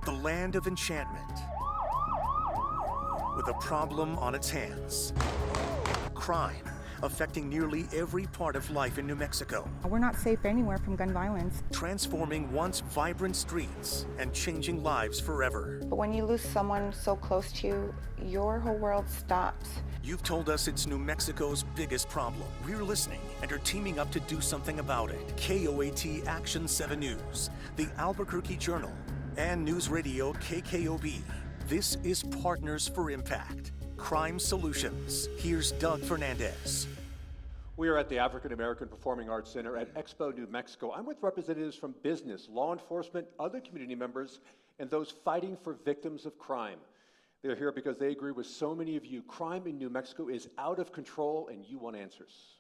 the land of enchantment, with a problem on its hands. Crime affecting nearly every part of life in New Mexico. We're not safe anywhere from gun violence. Transforming once vibrant streets and changing lives forever. But when you lose someone so close to you, your whole world stops. You've told us it's New Mexico's biggest problem. We're listening and are teaming up to do something about it. KOAT Action 7 News, the Albuquerque Journal, and News Radio KKOB. This is Partners for Impact. Crime Solutions. Here's Doug Fernandez. We are at the African American Performing Arts Center at Expo, New Mexico. I'm with representatives from business, law enforcement, other community members, and those fighting for victims of crime. They're here because they agree with so many of you. Crime in New Mexico is out of control, and you want answers.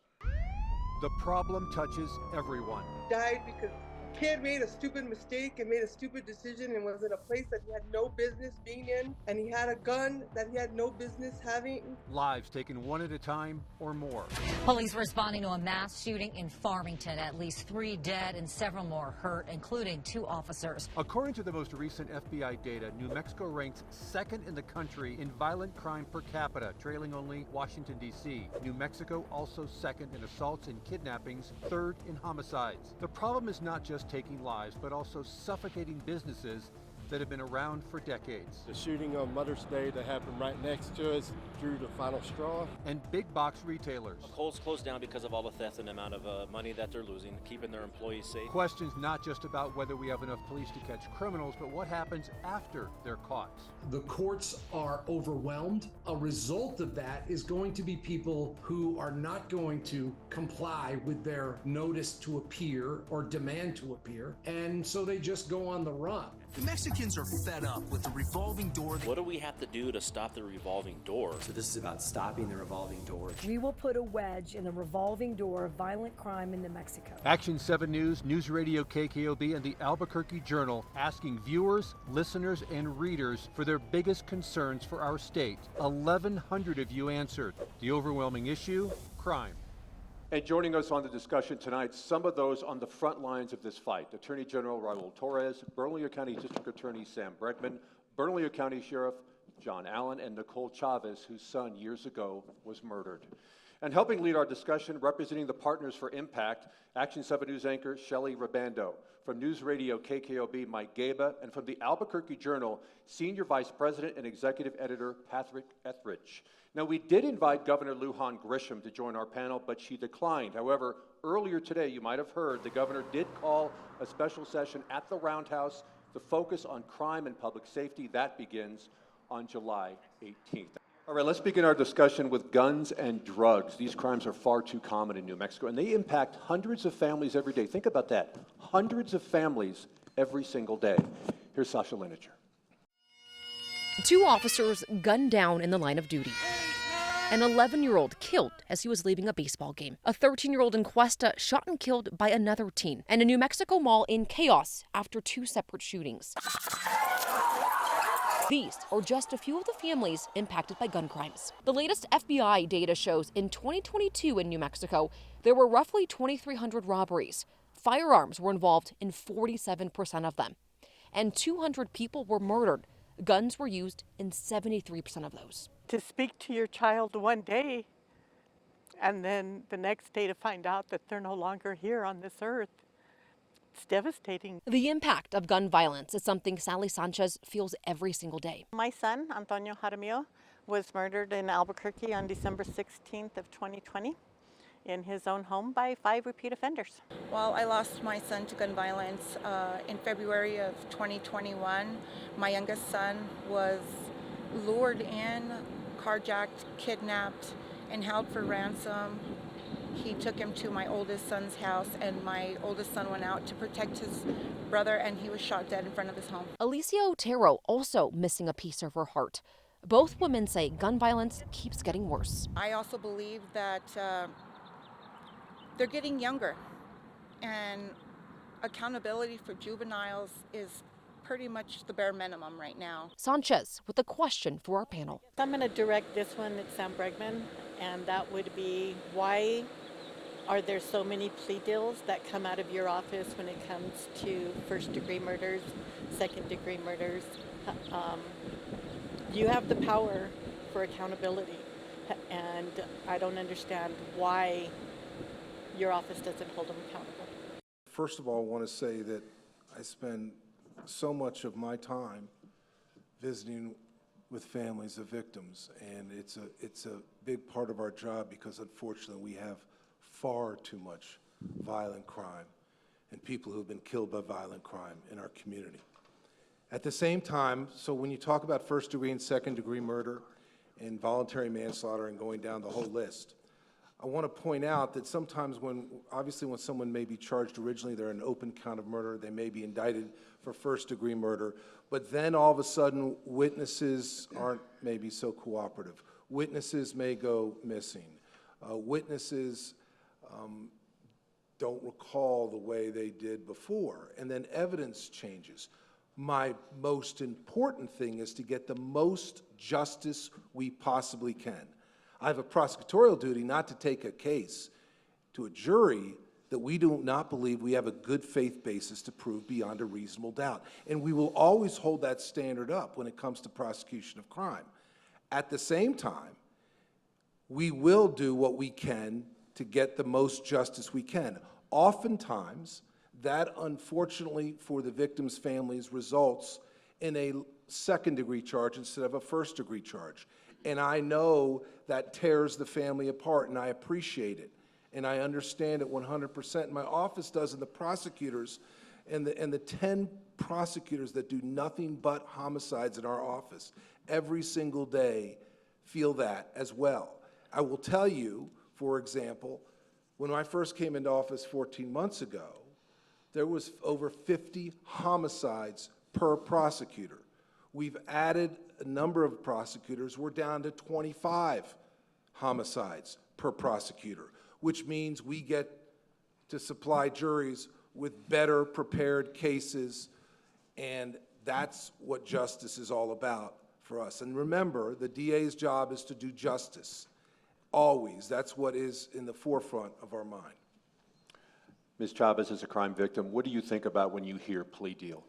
The problem touches everyone. Died because a kid made a stupid mistake and made a stupid decision and was in a place that he had no business being in, and he had a gun that he had no business having. Lives taken one at a time or more. Police responding to a mass shooting in Farmington. At least 3 dead and several more hurt, including 2 officers. According to the most recent FBI data, New Mexico ranks second in the country in violent crime per capita, trailing only Washington, D.C. New Mexico also second in assaults and kidnappings, third in homicides. The problem is not just taking lives, but also suffocating businesses that have been around for decades. The shooting on Mother's Day that happened right next to us drew the final straw. And big box retailers. Kohl's closed down because of all the theft and the amount of money that they're losing, keeping their employees safe. Questions not just about whether we have enough police to catch criminals, but what happens after they're caught. The courts are overwhelmed. A result of that is going to be people who are not going to comply with their notice to appear or demand to appear, and so they just go on the run. The Mexicans are fed up with the revolving door. What do we have to do to stop the revolving door? So this is about stopping the revolving door. We will put a wedge in the revolving door of violent crime in New Mexico. Action 7 News, News Radio KKOB, and the Albuquerque Journal asking viewers, listeners, and readers for their biggest concerns for our state. 1,100 of you answered. The overwhelming issue, crime. And joining us on the discussion tonight, some of those on the front lines of this fight. Attorney General Raúl Torrez, Bernalillo County District Attorney Sam Bregman, Bernalillo County Sheriff John Allen, and Nicole Chavez, whose son years ago was murdered. And helping lead our discussion, representing the Partners for Impact, Action 7 News anchor Shelly Ribando. From News Radio KKOB, Mike Gaba, and from the Albuquerque Journal, Senior Vice President and Executive Editor Patrick Etheridge. Now, we did invite Governor Lujan Grisham to join our panel, but she declined. However, earlier today, you might have heard, the governor did call a special session at the Roundhouse to focus on crime and public safety. That begins on July 18th. All right, let's begin our discussion with guns and drugs. These crimes are far too common in New Mexico, and they impact hundreds of families every day. Think about that. Hundreds of families every single day. Here's Sasha Lineker. 2 officers gunned down in the line of duty. An 11-year-old killed as he was leaving a baseball game. A 13-year-old in Cuesta shot and killed by another teen. And a New Mexico mall in chaos after 2 separate shootings. These are just a few of the families impacted by gun crimes. The latest FBI data shows in 2022 in New Mexico, there were roughly 2,300 robberies. Firearms were involved in 47% of them. And 200 people were murdered. Guns were used in 73% of those. To speak to your child one day and then the next day to find out that they're no longer here on this earth, it's devastating. The impact of gun violence is something Sally Sanchez feels every single day. My son, Antonio Jaramillo, was murdered in Albuquerque on December 16th of 2020 in his own home by 5 repeat offenders. Well, I lost my son to gun violence in February of 2021. My youngest son was lured in, carjacked, kidnapped, and held for ransom. He took him to my oldest son's house, and my oldest son went out to protect his brother, and he was shot dead in front of his home. Alicia Otero also missing a piece of her heart. Both women say gun violence keeps getting worse. I also believe that they're getting younger, and accountability for juveniles is pretty much the bare minimum right now. Sanchez with a question for our panel. I'm going to direct this one at Sam Bregman, and that would be, why Are there so many plea deals that come out of your office when it comes to first-degree murders, second-degree murders? You have the power for accountability, and I don't understand why your office doesn't hold them accountable. First of all, I want to say that I spend so much of my time visiting with families of victims, and it's a big part of our job because unfortunately we have far too much violent crime and people who've been killed by violent crime in our community. At the same time, so when you talk about first degree and second degree murder and voluntary manslaughter and going down the whole list, I want to point out that sometimes obviously when someone may be charged originally, they're an open count of murder, they may be indicted for first degree murder, but then all of a sudden witnesses aren't maybe so cooperative. Witnesses may go missing. Witnesses don't recall the way they did before, and then evidence changes. My most important thing is to get the most justice we possibly can. I have a prosecutorial duty not to take a case to a jury that we do not believe we have a good faith basis to prove beyond a reasonable doubt. And we will always hold that standard up when it comes to prosecution of crime. At the same time, we will do what we can to get the most justice we can. Oftentimes, that unfortunately for the victims' families results in a second-degree charge instead of a first-degree charge. And I know that tears the family apart, and I appreciate it. And I understand it 100%. My office does, and the prosecutors, and the 10 prosecutors that do nothing but homicides in our office every single day feel that as well. I will tell you, for example, when I first came into office 14 months ago, there was over 50 homicides per prosecutor. We've added a number of prosecutors. We're down to 25 homicides per prosecutor, which means we get to supply juries with better prepared cases, and that's what justice is all about for us. And remember, the DA's job is to do justice. Always. That's what is in the forefront of our mind. Ms. Chavez, as a crime victim, what do you think about when you hear plea deal?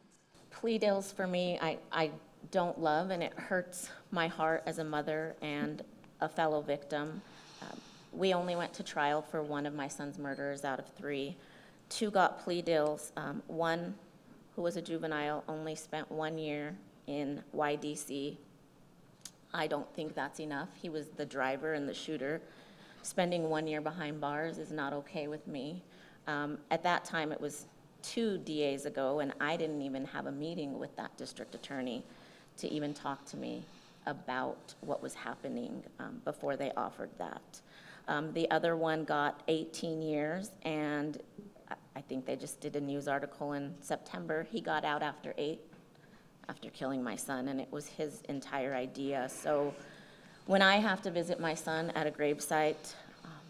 Plea deals for me, I don't love, and it hurts my heart as a mother and a fellow victim. We only went to trial for one of my son's murderers out of 3. 2 got plea deals. One, who was a juvenile, only spent 1 year in YDC. I don't think that's enough. He was the driver and the shooter. Spending 1 year behind bars is not okay with me. At that time, it was 2 DAs ago, and I didn't even have a meeting with that district attorney to even talk to me about what was happening before they offered that. The other one got 18 years, and I think they just did a news article in September. He got out after 8, after killing my son, and it was his entire idea. So when I have to visit my son at a gravesite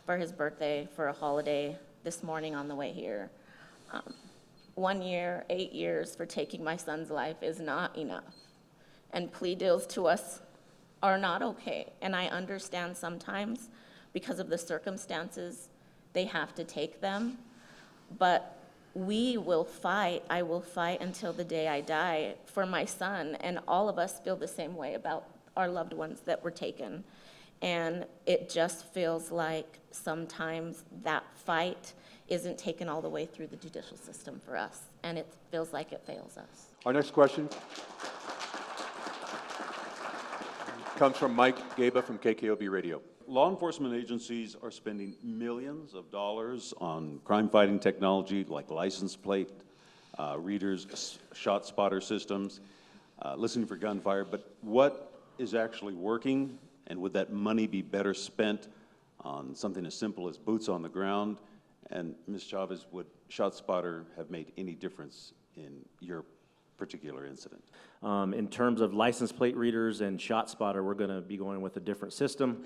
for his birthday, for a holiday, this morning on the way here, 1 year, 8 years for taking my son's life is not enough. And plea deals to us are not okay. And I understand sometimes because of the circumstances, they have to take them. But we will fight. I will fight until the day I die for my son. And all of us feel the same way about our loved ones that were taken. And it just feels like sometimes that fight isn't taken all the way through the judicial system for us. And it feels like it fails us. Our next question comes from Mike Gaba from KKOB Radio. Law enforcement agencies are spending millions of dollars on crime-fighting technology like license plate readers, shot spotter systems, listening for gunfire, but what is actually working, and would that money be better spent on something as simple as boots on the ground? And Ms. Chavez, would ShotSpotter have made any difference in your particular incident? In terms of license plate readers and ShotSpotter, we're going to be going with a different system.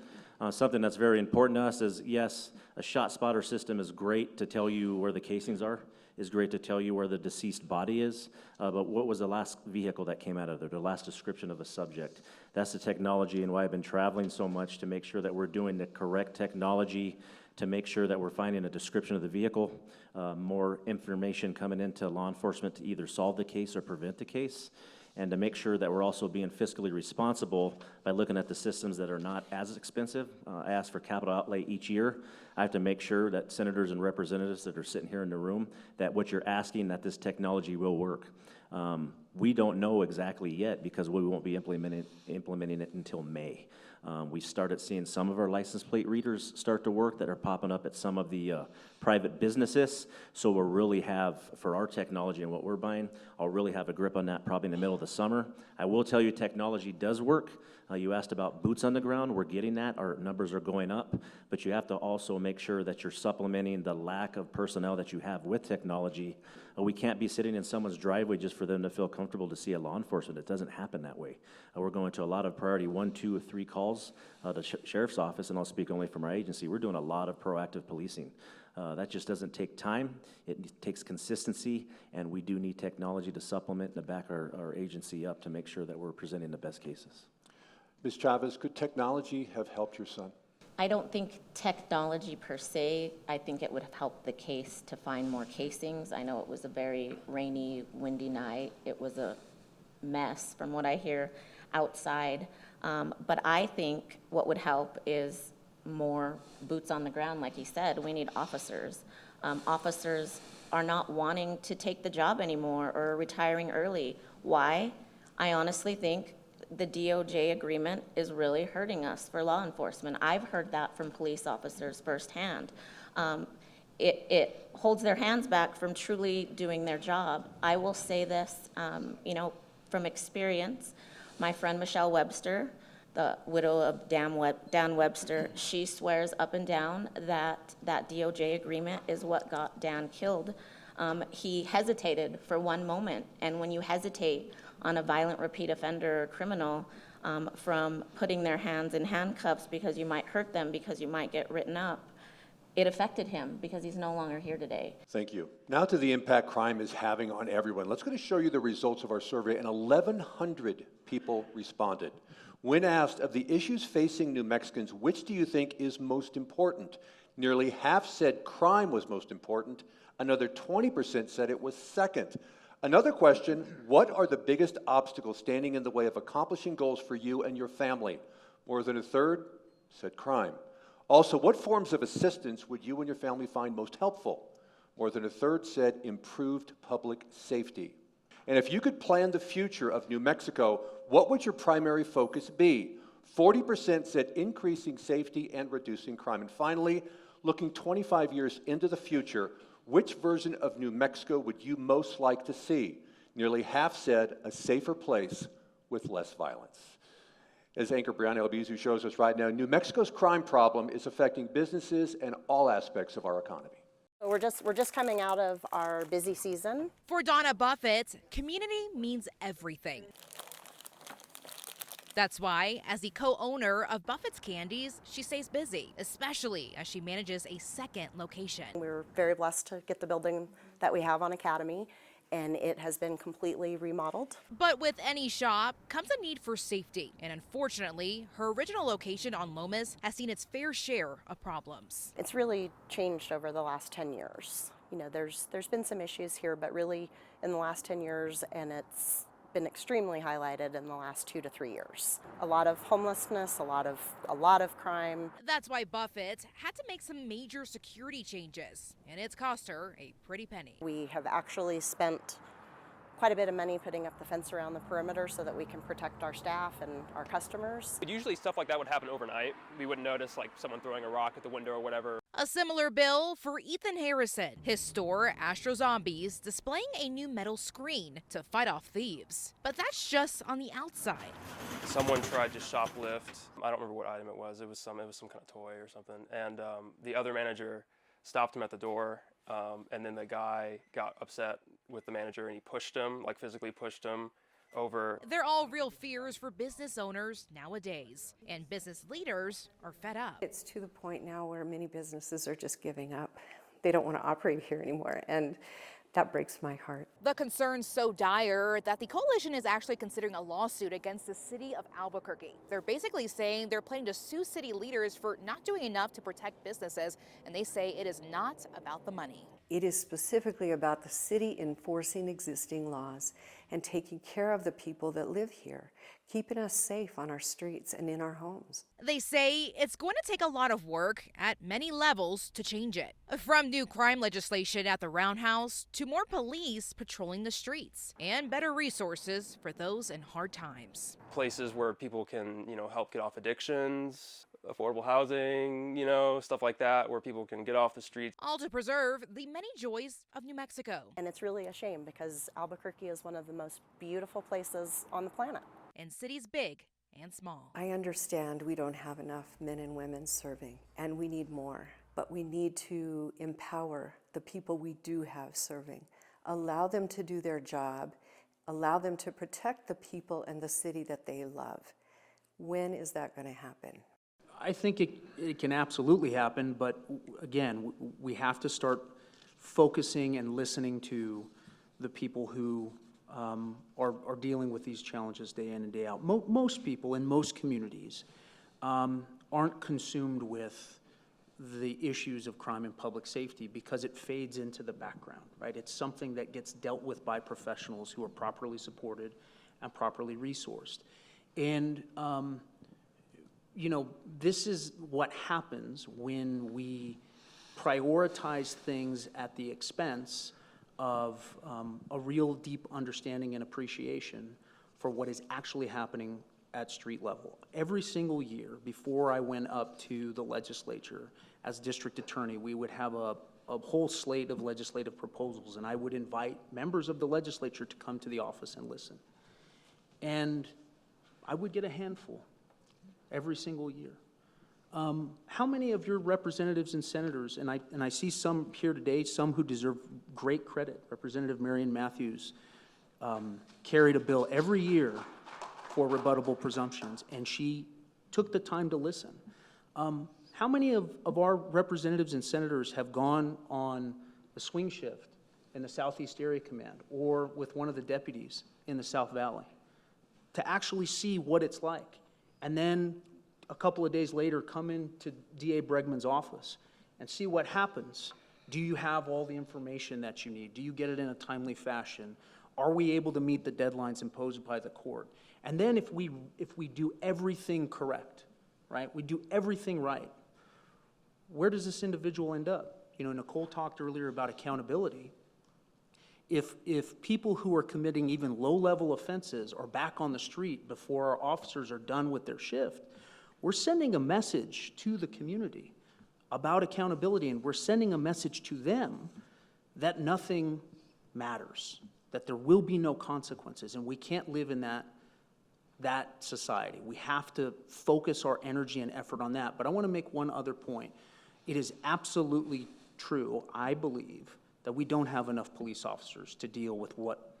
Something that's very important to us is, yes, a ShotSpotter system is great to tell you where the casings are, is great to tell you where the deceased body is, but what was the last vehicle that came out of there, the last description of the subject? That's the technology and why I've been traveling so much to make sure that we're doing the correct technology to make sure that we're finding a description of the vehicle, more information coming into law enforcement to either solve the case or prevent the case, and to make sure that we're also being fiscally responsible by looking at the systems that are not as expensive. I ask for capital outlay each year. I have to make sure that senators and representatives that are sitting here in the room, that what you're asking, that this technology will work. We don't know exactly yet because we won't be implementing it until May. We started seeing some of our license plate readers start to work that are popping up at some of the private businesses. So we'll really have, for our technology and what we're buying, I'll really have a grip on that probably in the middle of the summer. I will tell you technology does work. You asked about boots on the ground. We're getting that. Our numbers are going up. But you have to also make sure that you're supplementing the lack of personnel that you have with technology. We can't be sitting in someone's driveway just for them to feel comfortable to see a law enforcement. It doesn't happen that way. We're going to a lot of priority 1, 2, or 3 calls to sheriff's office, and I'll speak only for my agency. We're doing a lot of proactive policing. That just doesn't take time. It takes consistency, and we do need technology to supplement and to back our agency up to make sure that we're presenting the best cases. Ms. Chavez, could technology have helped your son? I don't think technology per se. I think it would have helped the case to find more casings. I know it was a very rainy, windy night. It was a mess from what I hear outside. But I think what would help is more boots on the ground, like he said. We need officers. Officers are not wanting to take the job anymore or are retiring early. Why? I honestly think the DOJ agreement is really hurting us for law enforcement. I've heard that from police officers firsthand. It holds their hands back from truly doing their job. I will say this, from experience, my friend Michelle Webster, the widow of Dan Webster, she swears up and down that that DOJ agreement is what got Dan killed. He hesitated for one moment, and when you hesitate on a violent repeat offender or criminal from putting their hands in handcuffs because you might hurt them, because you might get written up, it affected him because he's no longer here today. Thank you. Now to the impact crime is having on everyone. Let's go to show you the results of our survey, and 1,100 people responded. When asked of the issues facing New Mexicans, which do you think is most important? Nearly half said crime was most important. Another 20% said it was second. Another question, what are the biggest obstacles standing in the way of accomplishing goals for you and your family? More than a third said crime. Also, what forms of assistance would you and your family find most helpful? More than a third said improved public safety. And if you could plan the future of New Mexico, what would your primary focus be? 40% said increasing safety and reducing crime. And finally, looking 25 years into the future, which version of New Mexico would you most like to see? Nearly half said a safer place with less violence. As anchor Brianna Albizu shows us right now, New Mexico's crime problem is affecting businesses and all aspects of our economy. We're just coming out of our busy season. For Donna Buffett, community means everything. That's why, as the co-owner of Buffett's Candies, she stays busy, especially as she manages a second location. We're very blessed to get the building that we have on Academy, and it has been completely remodeled. But with any shop comes a need for safety, and unfortunately, her original location on Lomas has seen its fair share of problems. It's really changed over the last 10 years. You know, there's been some issues here, but really in the last 10 years, and it's been extremely highlighted in the last 2 to 3 years. A lot of homelessness, a lot of crime. That's why Buffett had to make some major security changes, and it's cost her a pretty penny. We have actually spent quite a bit of money putting up the fence around the perimeter so that we can protect our staff and our customers. But usually stuff like that would happen overnight. We wouldn't notice like someone throwing a rock at the window or whatever. A similar bill for Ethan Harrison. His store, Astro Zombies, displaying a new metal screen to fight off thieves. But that's just on the outside. Someone tried to shoplift. I don't remember what item it was. It was some kind of toy or something. And the other manager stopped him at the door. And then the guy got upset with the manager and he pushed him, like physically pushed him over. They're all real fears for business owners nowadays, and business leaders are fed up. It's to the point now where many businesses are just giving up. They don't want to operate here anymore, and That breaks my heart. The concern's so dire that the coalition is actually considering a lawsuit against the city of Albuquerque. They're basically saying they're planning to sue city leaders for not doing enough to protect businesses, and they say it is not about the money. It is specifically about the city enforcing existing laws and taking care of the people that live here, keeping us safe on our streets and in our homes. They say it's going to take a lot of work at many levels to change it. From new crime legislation at the Roundhouse to more police patrolling the streets and better resources for those in hard times. Places where people can, help get off addictions, affordable housing, stuff like that, where people can get off the streets. All to preserve the many joys of New Mexico. And it's really a shame because Albuquerque is one of the most beautiful places on the planet. And cities big and small. I understand we don't have enough men and women serving, and we need more. But we need to empower the people we do have serving, allow them to do their job, allow them to protect the people and the city that they love. When is that going to happen? I think it can absolutely happen, but again, we have to start focusing and listening to the people who are dealing with these challenges day in and day out. Most people in most communities aren't consumed with the issues of crime and public safety because it fades into the background, right? It's something that gets dealt with by professionals who are properly supported and properly resourced. And this is what happens when we prioritize things at the expense of a real deep understanding and appreciation for what is actually happening at street level. Every single year before I went up to the legislature as district attorney, we would have a whole slate of legislative proposals, and I would invite members of the legislature to come to the office and listen. And I would get a handful every single year. How many of your representatives and senators, and I see some here today, some who deserve great credit. Representative Marion Matthews carried a bill every year for rebuttable presumptions, and she took the time to listen. How many of our representatives and senators have gone on a swing shift in the Southeast Area Command or with one of the deputies in the South Valley to actually see what it's like? And then a couple of days later, come into DA Bregman's office and see what happens. Do you have all the information that you need? Do you get it in a timely fashion? Are we able to meet the deadlines imposed by the court? And then if we do everything correct, right, we do everything right, where does this individual end up? Nicole talked earlier about accountability. If people who are committing even low-level offenses are back on the street before our officers are done with their shift, we're sending a message to the community about accountability, and we're sending a message to them that nothing matters, that there will be no consequences, and we can't live in that society. We have to focus our energy and effort on that. But I want to make one other point. It is absolutely true, I believe, that we don't have enough police officers to deal with what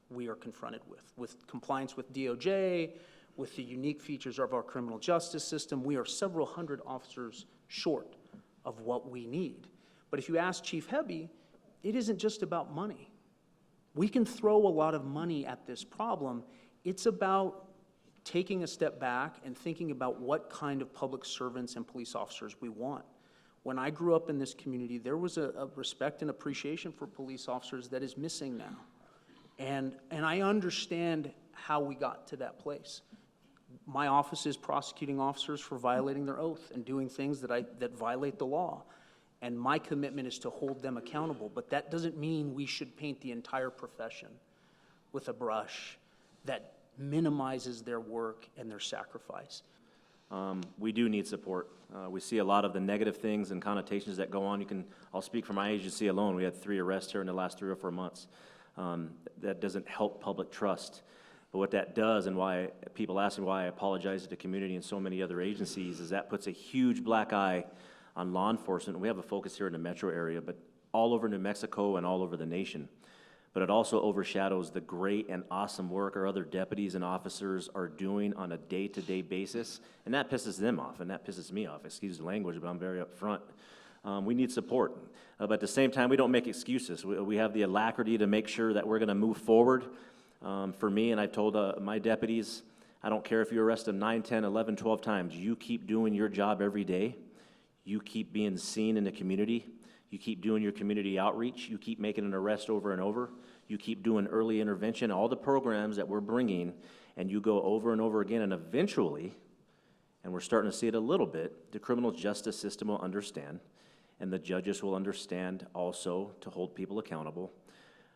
we are confronted with compliance with DOJ, with the unique features of our criminal justice system. We are several hundred officers short of what we need. But if you ask Chief Hebby, it isn't just about money. We can throw a lot of money at this problem. It's about taking a step back and thinking about what kind of public servants and police officers we want. When I grew up in this community, there was a respect and appreciation for police officers that is missing now. And I understand how we got to that place. My office is prosecuting officers for violating their oath and doing things that violate the law. And my commitment is to hold them accountable. But that doesn't mean we should paint the entire profession with a brush that minimizes their work and their sacrifice. We do need support. We see a lot of the negative things and connotations that go on. I'll speak for my agency alone. We had 3 arrests here in the last 3 or 4 months. That doesn't help public trust. But what that does, and why people ask me why I apologize to the community and so many other agencies, is that puts a huge black eye on law enforcement. We have a focus here in the metro area, but all over New Mexico and all over the nation. But it also overshadows the great and awesome work our other deputies and officers are doing on a day-to-day basis, and that pisses them off, and that pisses me off. Excuse the language, but I'm very upfront. We need support. But at the same time, we don't make excuses. We have the alacrity to make sure that we're going to move forward. For me, and I told my deputies, I don't care if you arrest them 9, 10, 11, 12 times. You keep doing your job every day. You keep being seen in the community. You keep doing your community outreach. You keep making an arrest over and over. You keep doing early intervention, all the programs that we're bringing, and you go over and over again, and eventually, and we're starting to see it a little bit, the criminal justice system will understand, and the judges will understand also to hold people accountable.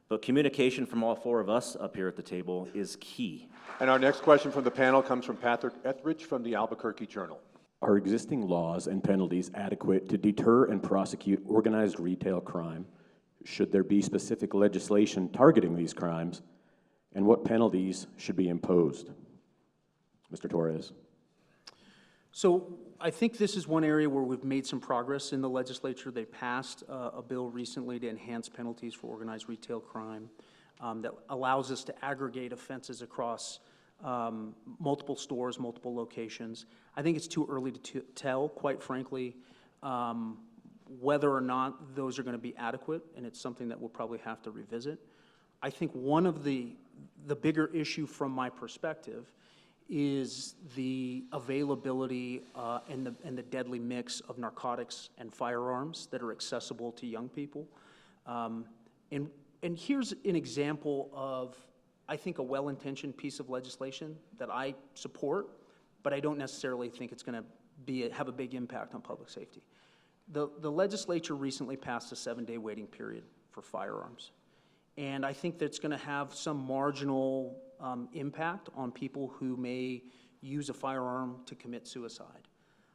But communication from all four of us up here at the table is key. And our next question from the panel comes from Patrick Etheridge from the Albuquerque Journal. Are existing laws and penalties adequate to deter and prosecute organized retail crime? Should there be specific legislation targeting these crimes? And what penalties should be imposed? Mr. Torrez. So I think this is one area where we've made some progress in the legislature. They passed a bill recently to enhance penalties for organized retail crime that allows us to aggregate offenses across multiple stores, multiple locations. I think it's too early to tell, quite frankly, whether or not those are going to be adequate, and it's something that we'll probably have to revisit. I think one of the bigger issue from my perspective is the availability and the deadly mix of narcotics and firearms that are accessible to young people. And here's an example of, I think, a well-intentioned piece of legislation that I support, but I don't necessarily think it's going to have a big impact on public safety. The legislature recently passed a 7-day waiting period for firearms. And I think that's going to have some marginal impact on people who may use a firearm to commit suicide.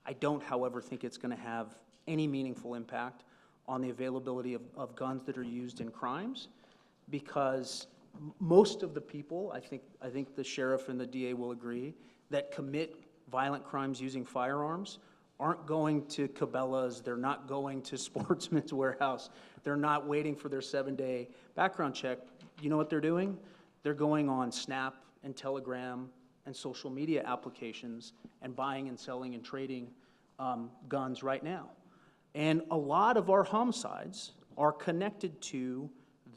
I don't, however, think it's going to have any meaningful impact on the availability of guns that are used in crimes, because most of the people, I think the sheriff and the DA will agree, that commit violent crimes using firearms aren't going to Cabela's, they're not going to Sportsman's Warehouse, they're not waiting for their 7-day background check. You know what they're doing? They're going on Snap and Telegram and social media applications and buying and selling and trading guns right now. And a lot of our homicides are connected to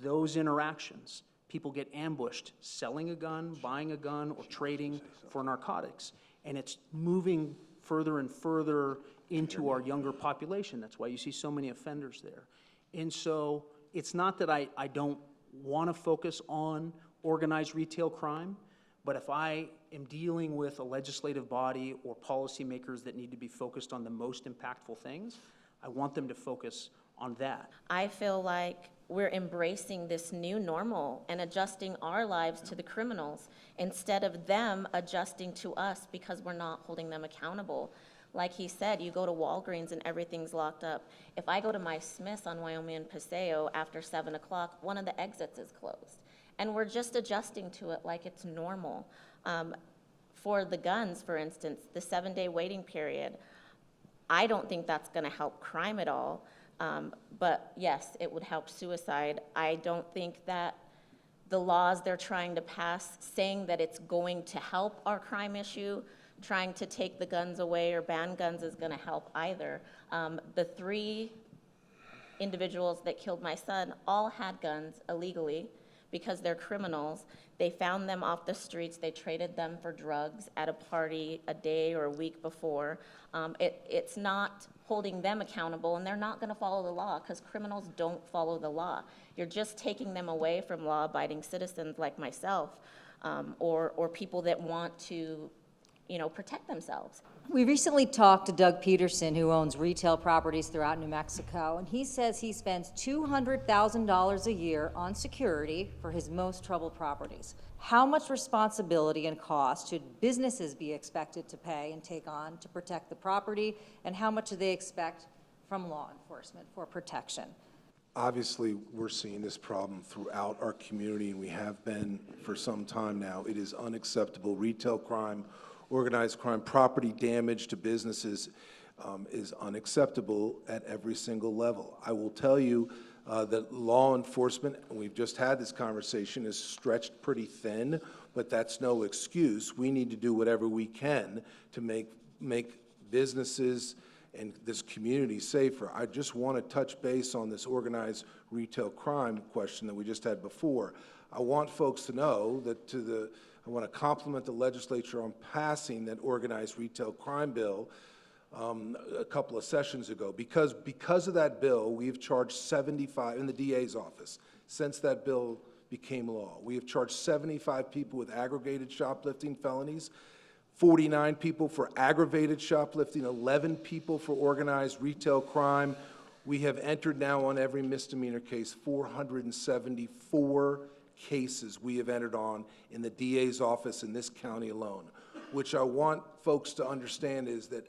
those interactions. People get ambushed selling a gun, buying a gun, or trading for narcotics. And it's moving further and further into our younger population. That's why you see so many offenders there. And so it's not that I don't want to focus on organized retail crime, but if I am dealing with a legislative body or policymakers that need to be focused on the most impactful things, I want them to focus on that. I feel like we're embracing this new normal and adjusting our lives to the criminals instead of them adjusting to us because we're not holding them accountable. Like he said, you go to Walgreens and everything's locked up. If I go to my Smith's on Wyoming and Paseo after 7 o'clock, one of the exits is closed. And we're just adjusting to it like it's normal. For the guns, for instance, the 7-day waiting period, I don't think that's gonna help crime at all. But yes, it would help suicide. I don't think that the laws they're trying to pass saying that it's going to help our crime issue, trying to take the guns away or ban guns is going to help either. The 3 individuals that killed my son all had guns illegally because they're criminals. They found them off the streets. They traded them for drugs at a party a day or a week before. It's not holding them accountable, and they're not going to follow the law because criminals don't follow the law. You're just taking them away from law-abiding citizens like myself, or people that want to, protect themselves. We recently talked to Doug Peterson, who owns retail properties throughout New Mexico, and he says he spends $200,000 a year on security for his most troubled properties. How much responsibility and cost should businesses be expected to pay and take on to protect the property, and how much do they expect from law enforcement for protection? Obviously, we're seeing this problem throughout our community, and we have been for some time now. It is unacceptable. Retail crime, organized crime, property damage to businesses is unacceptable at every single level. I will tell you that law enforcement, and we've just had this conversation, is stretched pretty thin, but that's no excuse. We need to do whatever we can to make businesses and this community safer. I just want to touch base on this organized retail crime question that we just had before. I want folks to know that I want to compliment the legislature on passing that organized retail crime bill a couple of sessions ago. Because of that bill, we've charged 75, in the DA's office, since that bill became law, we have charged 75 people with aggravated shoplifting felonies, 49 people for aggravated shoplifting, 11 people for organized retail crime. We have entered now on every misdemeanor case 474 cases we have entered on in the DA's office in this county alone. Which I want folks to understand is that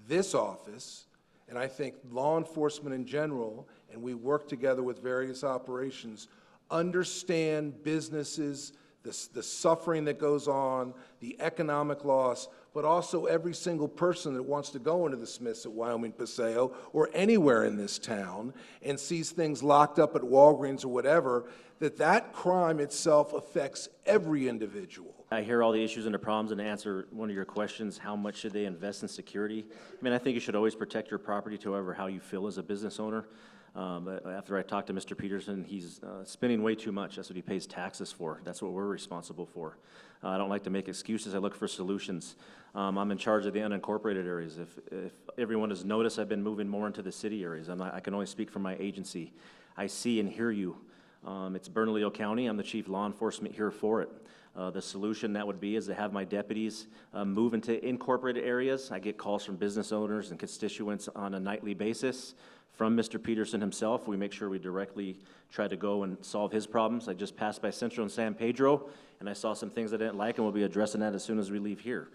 this office, and I think law enforcement in general, and we work together with various operations, understand businesses, the suffering that goes on, the economic loss, but also every single person that wants to go into the Smiths at Wyoming Paseo or anywhere in this town and sees things locked up at Walgreens or whatever, that crime itself affects every individual. I hear all the issues and the problems, and to answer one of your questions, how much should they invest in security? I mean, I think you should always protect your property to however how you feel as a business owner. But after I talked to Mr. Peterson, he's spending way too much. That's what he pays taxes for. That's what we're responsible for. I don't like to make excuses. I look for solutions. I'm in charge of the unincorporated areas. If everyone has noticed, I've been moving more into the city areas. I can only speak for my agency. I see and hear you. It's Bernalillo County. I'm the chief law enforcement here for it. The solution that would be is to have my deputies move into incorporated areas. I get calls from business owners and constituents on a nightly basis. From Mr. Peterson himself, we make sure we directly try to go and solve his problems. I just passed by Central and San Pedro, and I saw some things I didn't like, and we'll be addressing that as soon as we leave here.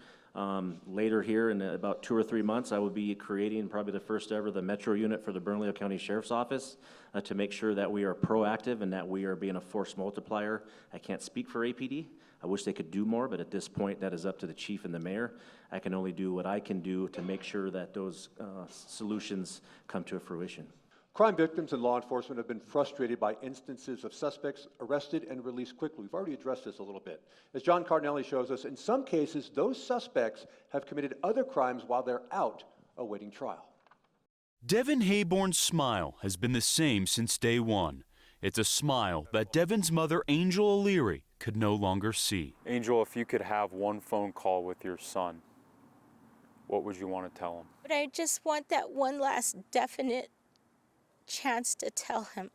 Later here, in about 2 or 3 months, I will be creating probably the first ever the Metro unit for the Bernalillo County Sheriff's Office to make sure that we are proactive and that we are being a force multiplier. I can't speak for APD. I wish they could do more, but at this point, that is up to the chief and the mayor. I can only do what I can do to make sure that those solutions come to fruition. Crime victims and law enforcement have been frustrated by instances of suspects arrested and released quickly. We've already addressed this a little bit. As John Cardinelli shows us, in some cases, those suspects have committed other crimes while they're out awaiting trial. Devin Hayborn's smile has been the same since day one. It's a smile that Devin's mother, Angel O'Leary, could no longer see. Angel, if you could have one phone call with your son, what would you want to tell him? But I just want that one last definite chance to tell him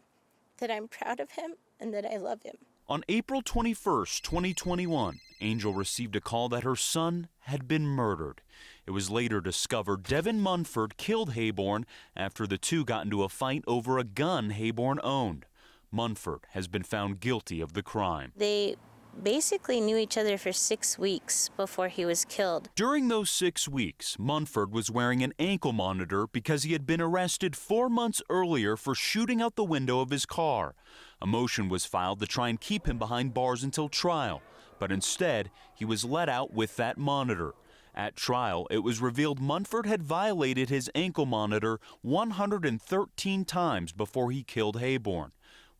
that I'm proud of him and that I love him. On April 21st, 2021, Angel received a call that her son had been murdered. It was later discovered Devin Munford killed Hayborn after the two got into a fight over a gun Hayborn owned. Munford has been found guilty of the crime. They basically knew each other for 6 weeks before he was killed. During those 6 weeks, Munford was wearing an ankle monitor because he had been arrested 4 months earlier for shooting out the window of his car. A motion was filed to try and keep him behind bars until trial, but instead, he was let out with that monitor. At trial, it was revealed Munford had violated his ankle monitor 113 times before he killed Hayborn.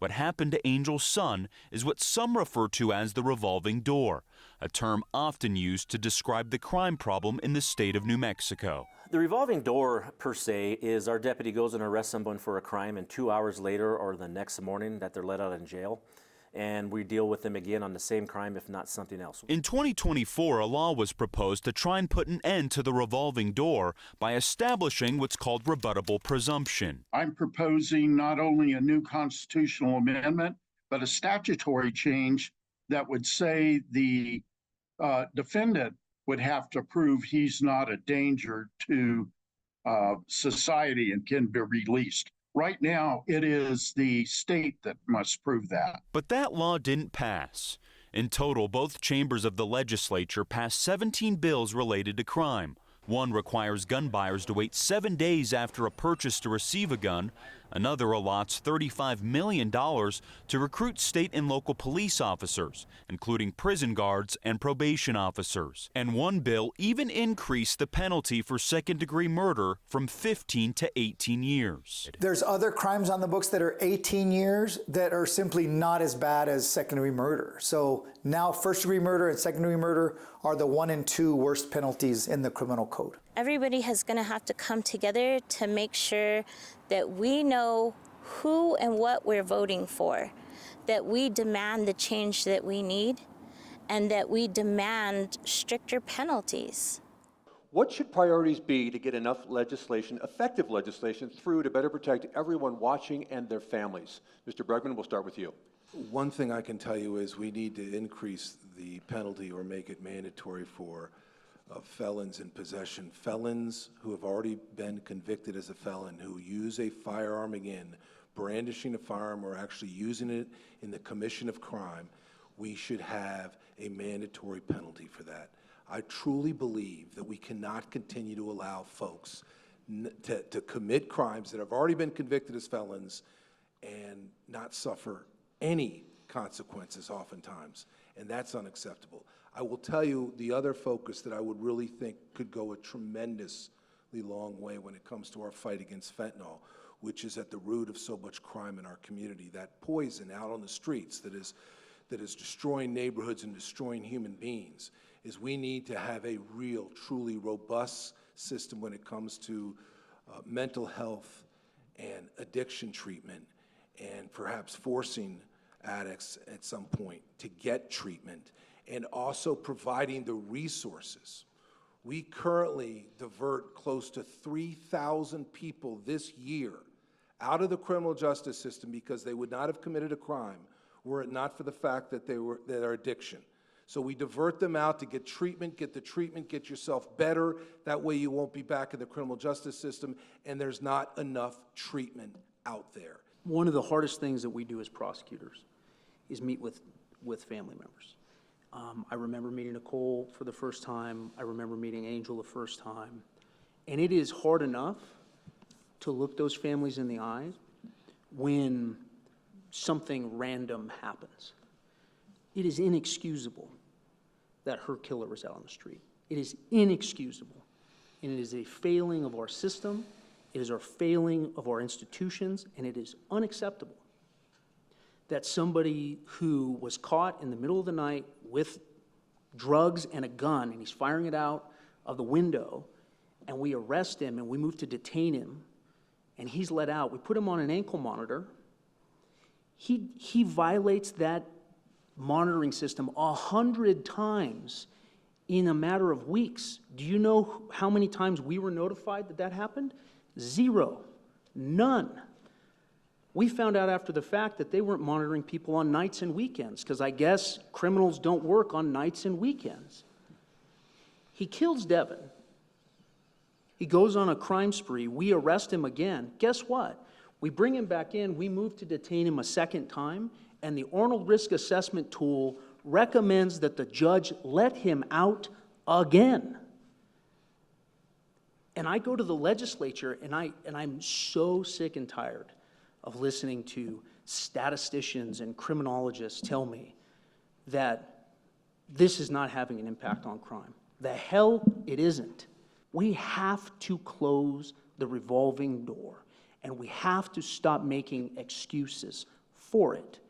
What happened to Angel's son is what some refer to as the revolving door, a term often used to describe the crime problem in the state of New Mexico. The revolving door, per se, is our deputy goes and arrests someone for a crime, and 2 hours later or the next morning that they're let out in jail, and we deal with them again on the same crime, if not something else. In 2024, a law was proposed to try and put an end to the revolving door by establishing what's called rebuttable presumption. I'm proposing not only a new constitutional amendment, but a statutory change that would say the defendant would have to prove he's not a danger to society and can be released. Right now, it is the state that must prove that. But that law didn't pass. In total, both chambers of the legislature passed 17 bills related to crime. One requires gun buyers to wait 7 days after a purchase to receive a gun. Another allots $35 million to recruit state and local police officers, including prison guards and probation officers. And one bill even increased the penalty for second-degree murder from 15 to 18 years. There's other crimes on the books that are 18 years that are simply not as bad as second-degree murder. So now first-degree murder and second-degree murder are the 1 and 2 worst penalties in the criminal code. everybody is going to have to come together to make sure that we know who and what we're voting for, that we demand the change that we need, and that we demand stricter penalties. What should priorities be to get enough legislation, effective legislation, through to better protect everyone watching and their families? Mr. Bregman, we'll start with you. One thing I can tell you is we need to increase the penalty or make it mandatory for felons in possession. Felons who have already been convicted as a felon, who use a firearm again, brandishing a firearm or actually using it in the commission of crime, we should have a mandatory penalty for that. I truly believe that we cannot continue to allow folks to commit crimes that have already been convicted as felons and not suffer any consequences oftentimes, and that's unacceptable. I will tell you the other focus that I would really think could go a tremendously long way when it comes to our fight against fentanyl, which is at the root of so much crime in our community, that poison out on the streets that is destroying neighborhoods and destroying human beings, is we need to have a real, truly robust system when it comes to mental health and addiction treatment, and perhaps forcing addicts at some point to get treatment, and also providing the resources. We currently divert close to 3,000 people this year out of the criminal justice system because they would not have committed a crime were it not for the fact that their addiction. So we divert them out to get treatment, get yourself better. That way you won't be back in the criminal justice system, and there's not enough treatment out there. One of the hardest things that we do as prosecutors is meet with family members. I remember meeting Nicole for the first time. I remember meeting Angel the first time. And it is hard enough to look those families in the eye when something random happens. It is inexcusable that her killer is out on the street. It is inexcusable. And it is a failing of our system. It is a failing of our institutions, and it is unacceptable that somebody who was caught in the middle of the night with drugs and a gun, and he's firing it out of the window, and we arrest him and we move to detain him, and he's let out. We put him on an ankle monitor. He violates that monitoring system 100 times in a matter of weeks. Do you know how many times we were notified that happened? 0. None. We found out after the fact that they weren't monitoring people on nights and weekends, because I guess criminals don't work on nights and weekends. He kills Devin. He goes on a crime spree. We arrest him again. Guess what? We bring him back in. We move to detain him a second time, and the Arnold Risk Assessment tool recommends that the judge let him out again. And I go to the legislature, and I'm so sick and tired of listening to statisticians and criminologists tell me that this is not having an impact on crime. The hell it isn't. We have to close the revolving door, and we have to stop making excuses for it.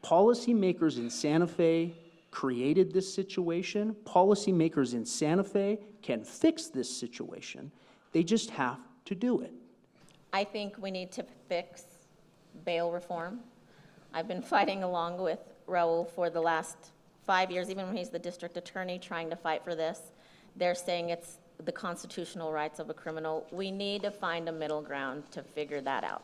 Policymakers in Santa Fe created this situation. Policymakers in Santa Fe can fix this situation. They just have to do it. I think we need to fix bail reform. I've been fighting along with Raúl for the last 5 years, even when he's the district attorney, trying to fight for this. They're saying it's the constitutional rights of a criminal. We need to find a middle ground to figure that out.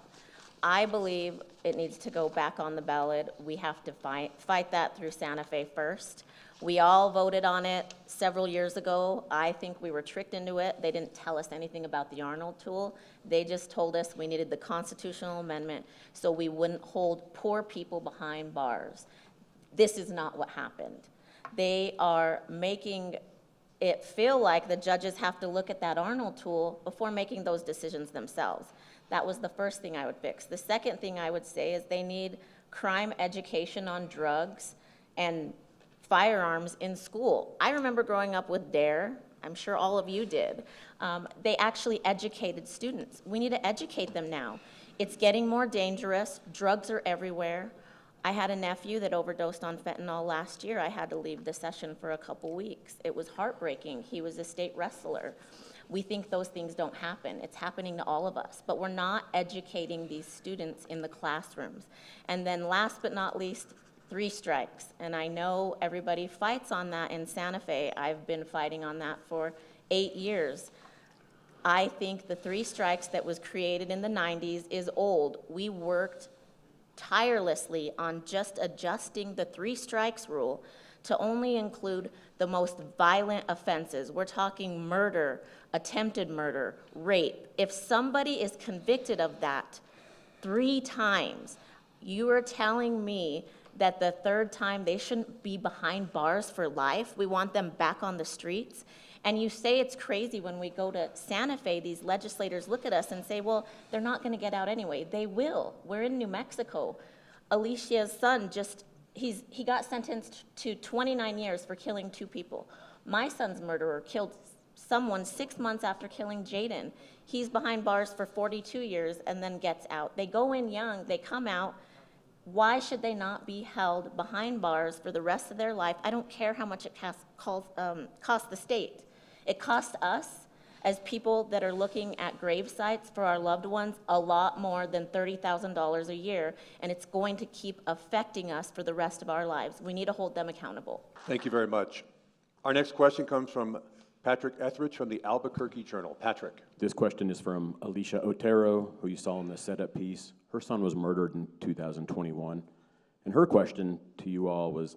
I believe it needs to go back on the ballot. We have to fight that through Santa Fe first. We all voted on it several years ago. I think we were tricked into it. They didn't tell us anything about the Arnold tool. They just told us we needed the constitutional amendment so we wouldn't hold poor people behind bars. This is not what happened. They are making it feel like the judges have to look at that Arnold tool before making those decisions themselves. That was the first thing I would fix. The second thing I would say is they need crime education on drugs and firearms in school. I remember growing up with DARE. I'm sure all of you did. They actually educated students. We need to educate them now. It's getting more dangerous. Drugs are everywhere. I had a nephew that overdosed on fentanyl last year. I had to leave the session for a couple weeks. It was heartbreaking. He was a state wrestler. We think those things don't happen. It's happening to all of us, but we're not educating these students in the classrooms. And then last but not least, 3 strikes. And I know everybody fights on that in Santa Fe. I've been fighting on that for 8 years. I think the 3 strikes that was created in the 90s is old. We worked tirelessly on just adjusting the 3 strikes rule to only include the most violent offenses. We're talking murder, attempted murder, rape. If somebody is convicted of that 3 times, you are telling me that the 3rd time they shouldn't be behind bars for life? We want them back on the streets? And you say it's crazy when we go to Santa Fe, these legislators look at us and say, well, they're not going to get out anyway. They will. We're in New Mexico. Alicia's son he got sentenced to 29 years for killing 2 people. My son's murderer killed someone 6 months after killing Jaden. He's behind bars for 42 years and then gets out. They go in young, they come out. Why should they not be held behind bars for the rest of their life? I don't care how much it costs the state. It costs us, as people that are looking at grave sites for our loved ones, a lot more than $30,000 a year, and it's going to keep affecting us for the rest of our lives. We need to hold them accountable. Thank you very much. Our next question comes from Patrick Etheridge from the Albuquerque Journal. Patrick. This question is from Alicia Otero, who you saw in the setup piece. Her son was murdered in 2021. And her question to you all was,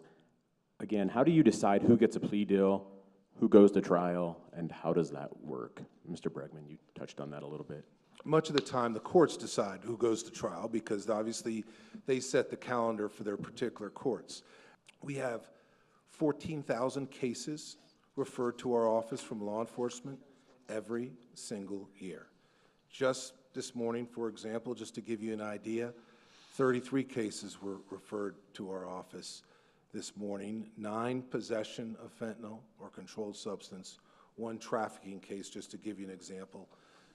again, how do you decide who gets a plea deal, who goes to trial, and how does that work? Mr. Bregman, you touched on that a little bit. Much of the time, the courts decide who goes to trial because obviously they set the calendar for their particular courts. We have 14,000 cases referred to our office from law enforcement every single year. Just this morning, for example, just to give you an idea, 33 cases were referred to our office this morning, 9 possession of fentanyl or controlled substance, 1 trafficking case, just to give you an example,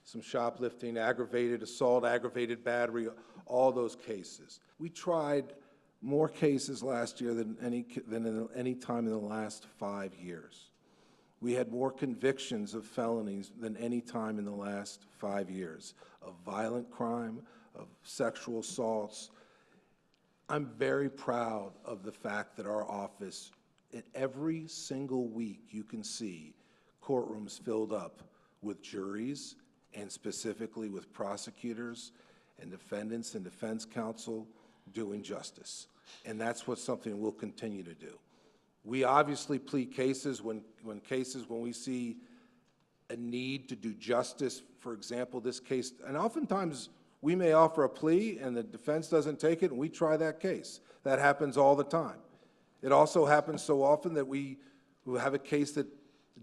some shoplifting, aggravated assault, aggravated battery, all those cases. We tried more cases last year than any time in the last 5 years. We had more convictions of felonies than any time in the last 5 years, of violent crime, of sexual assaults. I'm very proud of the fact that our office, every single week you can see courtrooms filled up with juries and specifically with prosecutors and defendants and defense counsel doing justice. And that's something we'll continue to do. We obviously plead cases when we see a need to do justice. For example, this case, and oftentimes we may offer a plea and the defense doesn't take it and we try that case. That happens all the time. It also happens so often that we have a case that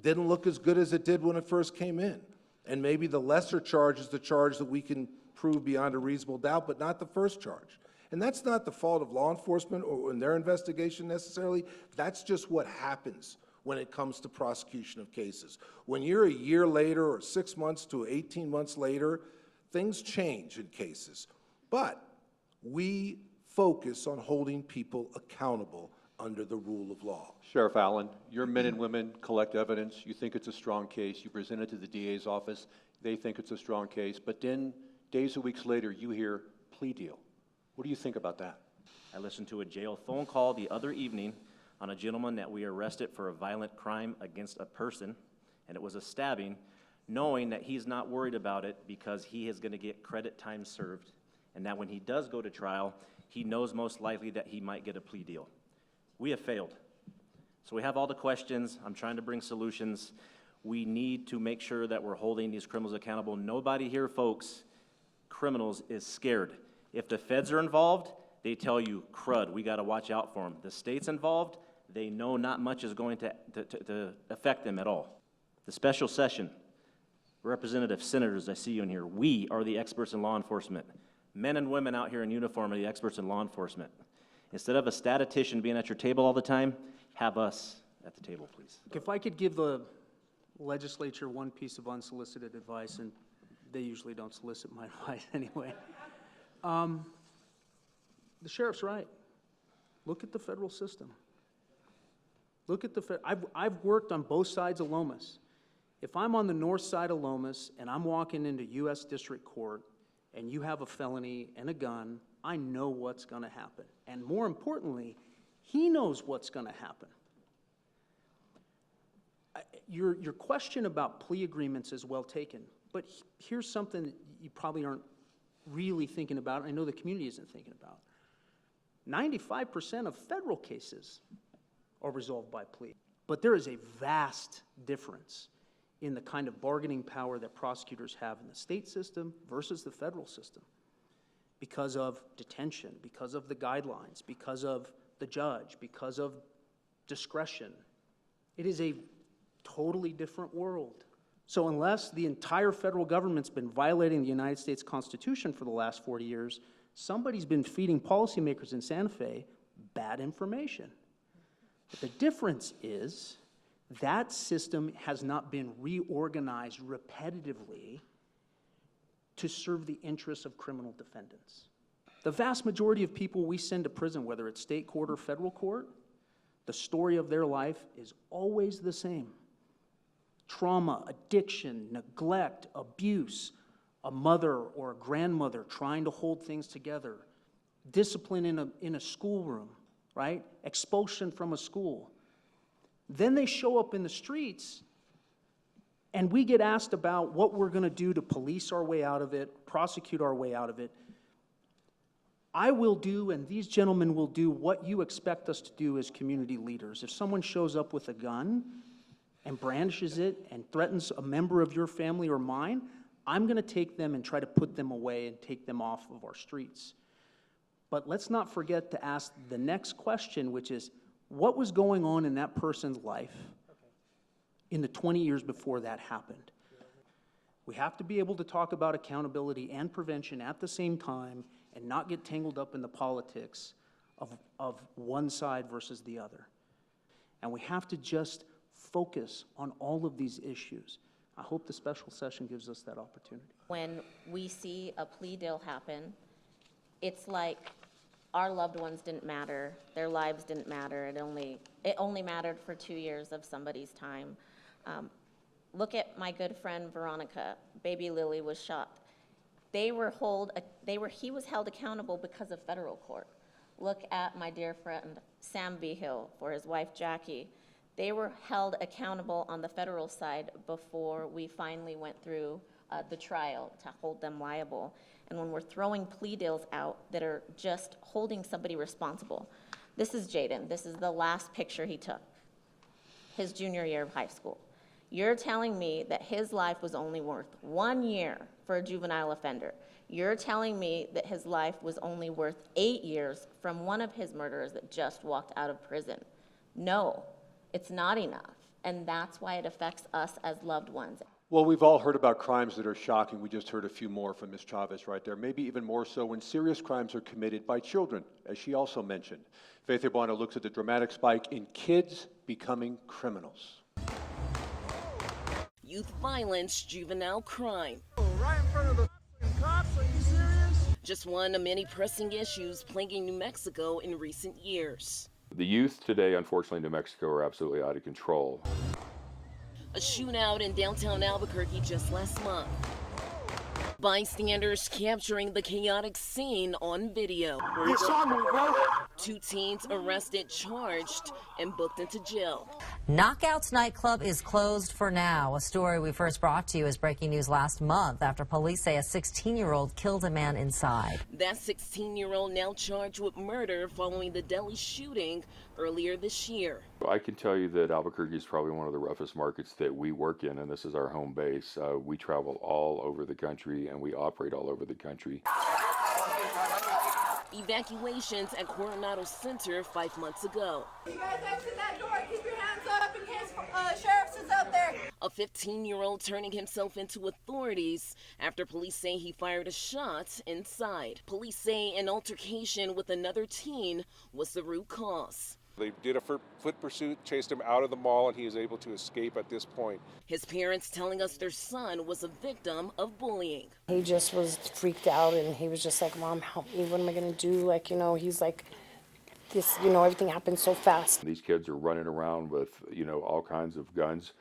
didn't look as good as it did when it first came in. And maybe the lesser charge is the charge that we can prove beyond a reasonable doubt, but not the first charge. And that's not the fault of law enforcement or in their investigation necessarily. That's just what happens when it comes to prosecution of cases. When you're a year later or 6 months to 18 months later, things change in cases. But we focus on holding people accountable under the rule of law. Sheriff Allen, your men and women collect evidence. You think it's a strong case. You present it to the DA's office. They think it's a strong case. But then days or weeks later, you hear plea deal. What do you think about that? I listened to a jail phone call the other evening on a gentleman that we arrested for a violent crime against a person, and it was a stabbing, knowing that he's not worried about it because he is going to get credit time served, and that when he does go to trial, he knows most likely that he might get a plea deal. We have failed. So we have all the questions. I'm trying to bring solutions. We need to make sure that we're holding these criminals accountable. Nobody here, folks, criminals, is scared. If the feds are involved, they tell you, crud, we got to watch out for them. The state's involved, they know not much is going to affect them at all. The special session, representative senators, I see you in here. We are the experts in law enforcement. Men and women out here in uniform are the experts in law enforcement. Instead of a statistician being at your table all the time, have us at the table, please. If I could give the legislature one piece of unsolicited advice, and they usually don't solicit my advice anyway. The sheriff's right. Look at the federal system. Look at I've worked on both sides of Lomas. If I'm on the north side of Lomas and I'm walking into U.S. District Court and you have a felony and a gun, I know what's going to happen. And more importantly, he knows what's going to happen. Your question about plea agreements is well taken, but here's something that you probably aren't really thinking about, and I know the community isn't thinking about. 95% of federal cases are resolved by plea, but there is a vast difference in the kind of bargaining power that prosecutors have in the state system versus the federal system because of detention, because of the guidelines, because of the judge, because of discretion. It is a totally different world. So unless the entire federal government's been violating the United States Constitution for the last 40 years, somebody's been feeding policymakers in Santa Fe bad information. But the difference is that system has not been reorganized repetitively to serve the interests of criminal defendants. The vast majority of people we send to prison, whether it's state court or federal court, the story of their life is always the same. Trauma, addiction, neglect, abuse, a mother or a grandmother trying to hold things together, discipline in a schoolroom, right? Expulsion from a school. Then they show up in the streets and we get asked about what we're going to do to police our way out of it, prosecute our way out of it. I will do, and these gentlemen will do, what you expect us to do as community leaders. If someone shows up with a gun and brandishes it and threatens a member of your family or mine, I'm going to take them and try to put them away and take them off of our streets. But let's not forget to ask the next question, which is, what was going on in that person's life in the 20 years before that happened? We have to be able to talk about accountability and prevention at the same time and not get tangled up in the politics of one side versus the other. And we have to just focus on all of these issues. I hope the special session gives us that opportunity. When we see a plea deal happen, it's like our loved ones didn't matter, their lives didn't matter, it only mattered for 2 years of somebody's time. Look at my good friend Veronica, baby Lily was shot. He was held accountable because of federal court. Look at my dear friend Sam Behill for his wife Jackie. They were held accountable on the federal side before we finally went through the trial to hold them liable. And when we're throwing plea deals out that are just holding somebody responsible, this is Jaden. This is the last picture he took, his junior year of high school. You're telling me that his life was only worth 1 year for a juvenile offender. You're telling me that his life was only worth 8 years from one of his murderers that just walked out of prison. No, it's not enough. And that's why it affects us as loved ones. Well, we've all heard about crimes that are shocking. We just heard a few more from Ms. Chavez right there. Maybe even more so when serious crimes are committed by children, as she also mentioned. Faith Urbano looks at the dramatic spike in kids becoming criminals. Youth violence, juvenile crime. Right in front of the cops, are you serious? Just one of many pressing issues plaguing New Mexico in recent years. The youth today, unfortunately, in New Mexico are absolutely out of control. A shootout in downtown Albuquerque just last month. Bystanders capturing the chaotic scene on video. You saw me, bro. 2 teens arrested, charged, and booked into jail. Knockouts nightclub is closed for now. A story we first brought to you is breaking news last month after police say a 16-year-old killed a man inside. That 16-year-old now charged with murder following the Delhi shooting earlier this year. I can tell you that Albuquerque is probably one of the roughest markets that we work in, and this is our home base. We travel all over the country, and we operate all over the country. Evacuations at Coronado Center 5 months ago. You guys exit that door, keep your hands up in case sheriff's is out there. A 15-year-old turning himself into authorities after police say he fired a shot inside. Police say an altercation with another teen was the root cause. They did a foot pursuit, chased him out of the mall, and he is able to escape at this point. His parents telling us their son was a victim of bullying. He just was freaked out, and he was just like, Mom, help me, what am I going to do? Like, you know, he's like, this, you know, everything happens so fast. These kids are running around with, all kinds of guns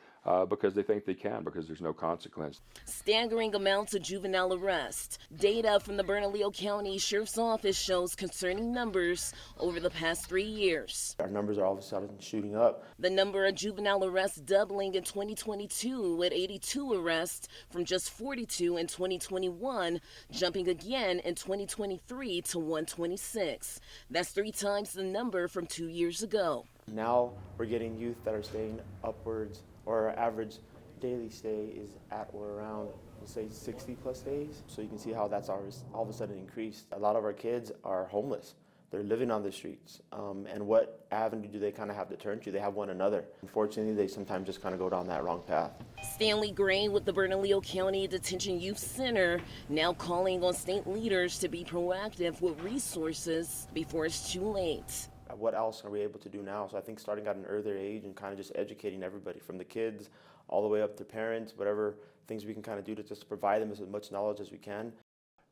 because they think they can, because there's no consequence. Staggering amounts of juvenile arrests. Data from the Bernalillo County Sheriff's Office shows concerning numbers over the past 3 years. Our numbers are all of a sudden shooting up. The number of juvenile arrests doubling in 2022 with 82 arrests from just 42 in 2021, jumping again in 2023 to 126. That's 3 times the number from 2 years ago. Now we're getting youth that are staying upwards, or our average daily stay is at or around, we'll say 60 plus days. So you can see how that's all of a sudden increased. A lot of our kids are homeless. They're living on the streets. And what avenue do they kind of have to turn to? They have one another. Unfortunately, they sometimes just kind of go down that wrong path. Stanley Gray with the Bernalillo County Detention Youth Center now calling on state leaders to be proactive with resources before it's too late. What else are we able to do now? So I think starting at an earlier age and kind of just educating everybody, from the kids all the way up to parents, whatever things we can kind of do to just provide them as much knowledge as we can.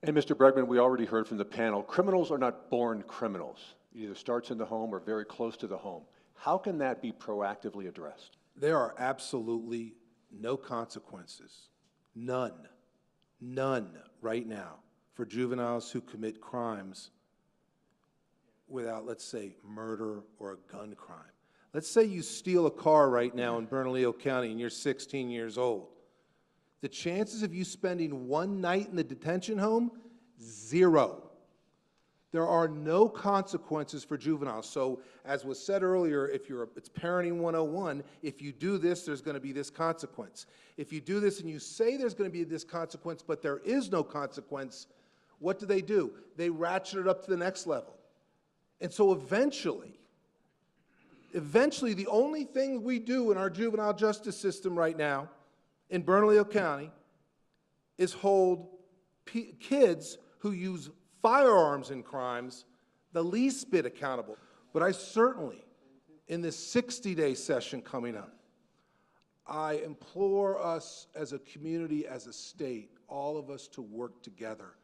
And Mr. Bregman, we already heard from the panel, criminals are not born criminals. It either starts in the home or very close to the home. How can that be proactively addressed? There are absolutely no consequences, none right now for juveniles who commit crimes without, let's say, murder or a gun crime. Let's say you steal a car right now in Bernalillo County and you're 16 years old. The chances of you spending one night in the detention home, 0. There are no consequences for juveniles. So as was said earlier, it's parenting 101, if you do this, there's going to be this consequence. If you do this and you say there's going to be this consequence, but there is no consequence, what do? They ratchet it up to the next level. And so eventually, the only thing we do in our juvenile justice system right now in Bernalillo County is hold kids who use firearms in crimes the least bit accountable. But I certainly, in this 60-day session coming up, I implore us as a community, as a state, all of us to work together.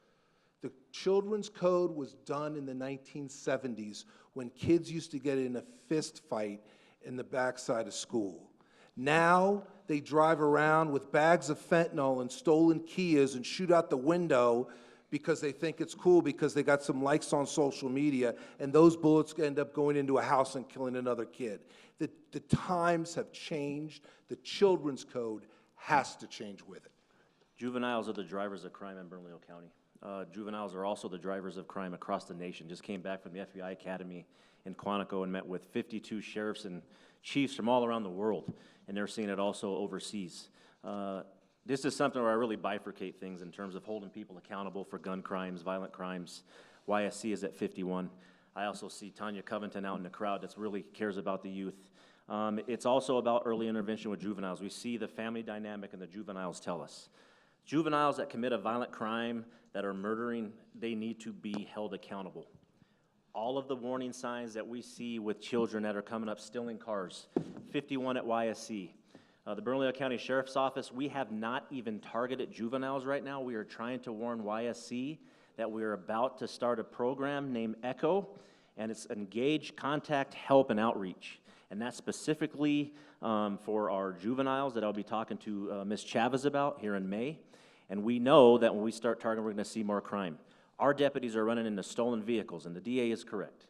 The Children's Code was done in the 1970s when kids used to get in a fist fight in the backside of school. Now they drive around with bags of fentanyl and stolen Kias and shoot out the window because they think it's cool because they got some likes on social media, and those bullets end up going into a house and killing another kid. The times have changed. The Children's Code has to change with it. Juveniles are the drivers of crime in Bernalillo County. Juveniles are also the drivers of crime across the nation. Just came back from the FBI Academy in Quantico and met with 52 sheriffs and chiefs from all around the world, and they're seeing it also overseas. This is something where I really bifurcate things in terms of holding people accountable for gun crimes, violent crimes. YSC is at 51. I also see Tanya Covington out in the crowd that really cares about the youth. It's also about early intervention with juveniles. We see the family dynamic, and the juveniles tell us. Juveniles that commit a violent crime, that are murdering, they need to be held accountable. All of the warning signs that we see with children that are coming up stealing cars, 51 at YSC. The Bernalillo County Sheriff's Office, we have not even targeted juveniles right now. We are trying to warn YSC that we are about to start a program named ECHO, and it's Engage, Contact, Help, and Outreach. And that's specifically for our juveniles that I'll be talking to Ms. Chavez about here in May. And we know that when we start targeting, we're going to see more crime. Our deputies are running into stolen vehicles, and the DA is correct.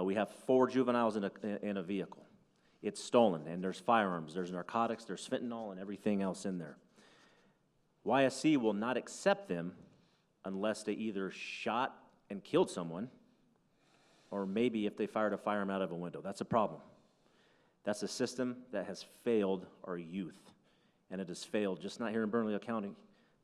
We have 4 juveniles in a vehicle. It's stolen, and there's firearms, there's narcotics, there's fentanyl, and everything else in there. YSC will not accept them unless they either shot and killed someone, or maybe if they fired a firearm out of a window. That's a problem. That's a system that has failed our youth, and it has failed just not here in Bernalillo County,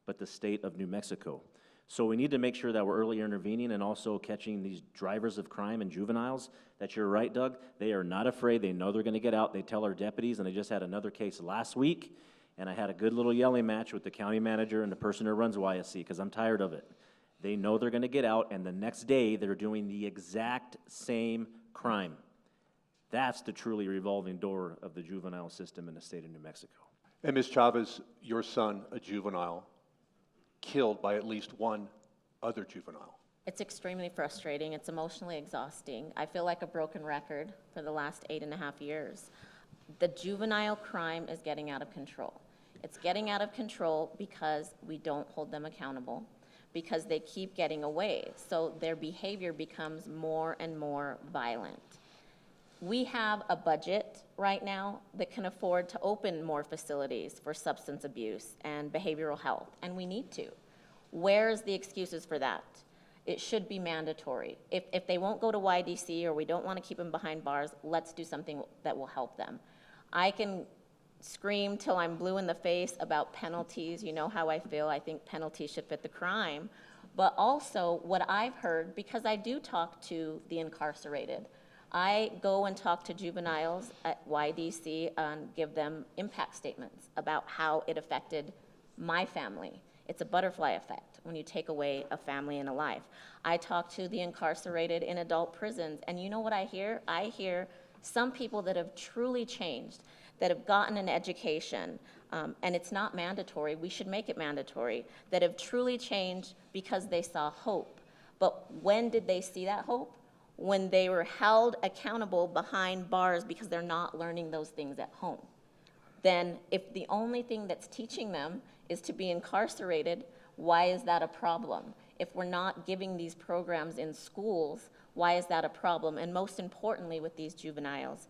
but the state of New Mexico. So we need to make sure that we're early intervening and also catching these drivers of crime and juveniles. That you're right, Doug. They are not afraid. They know they're going to get out. They tell our deputies, and they just had another case last week, and I had a good little yelling match with the county manager and the person who runs YSC because I'm tired of it. They know they're going to get out, and the next day they're doing the exact same crime. That's the truly revolving door of the juvenile system in the state of New Mexico. And Ms. Chavez, your son, a juvenile, killed by at least one other juvenile. It's extremely frustrating. It's emotionally exhausting. I feel like a broken record for the last 8.5 years. The juvenile crime is getting out of control. It's getting out of control because we don't hold them accountable, because they keep getting away. So their behavior becomes more and more violent. We have a budget right now that can afford to open more facilities for substance abuse and behavioral health, and we need to. Where's the excuses for that? It should be mandatory. If they won't go to YDC or we don't want to keep them behind bars, let's do something that will help them. I can scream till I'm blue in the face about penalties. You know how I feel. I think penalties should fit the crime. But also what I've heard, because I do talk to the incarcerated, I go and talk to juveniles at YDC and give them impact statements about how it affected my family. It's a butterfly effect when you take away a family and a life. I talk to the incarcerated in adult prisons, and you know what I hear? I hear some people that have truly changed, that have gotten an education, and it's not mandatory, we should make it mandatory, that have truly changed because they saw hope. But when did they see that hope? When they were held accountable behind bars because they're not learning those things at home. Then if the only thing that's teaching them is to be incarcerated, why is that a problem? If we're not giving these programs in schools, why is that a problem? And most importantly with these juveniles,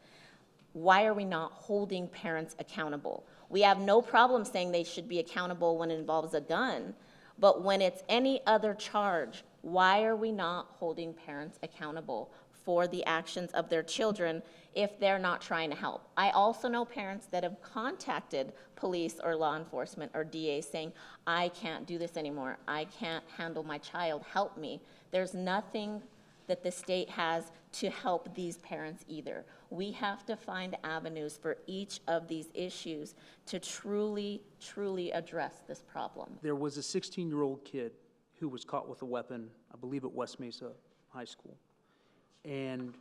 why are we not holding parents accountable? We have no problem saying they should be accountable when it involves a gun, but when it's any other charge, why are we not holding parents accountable for the actions of their children if they're not trying to help? I also know parents that have contacted police or law enforcement or DA saying, I can't do this anymore. I can't handle my child. Help me. There's nothing that the state has to help these parents either. We have to find avenues for each of these issues to truly, truly address this problem. There was a 16-year-old kid who was caught with a weapon, I believe at West Mesa High School. And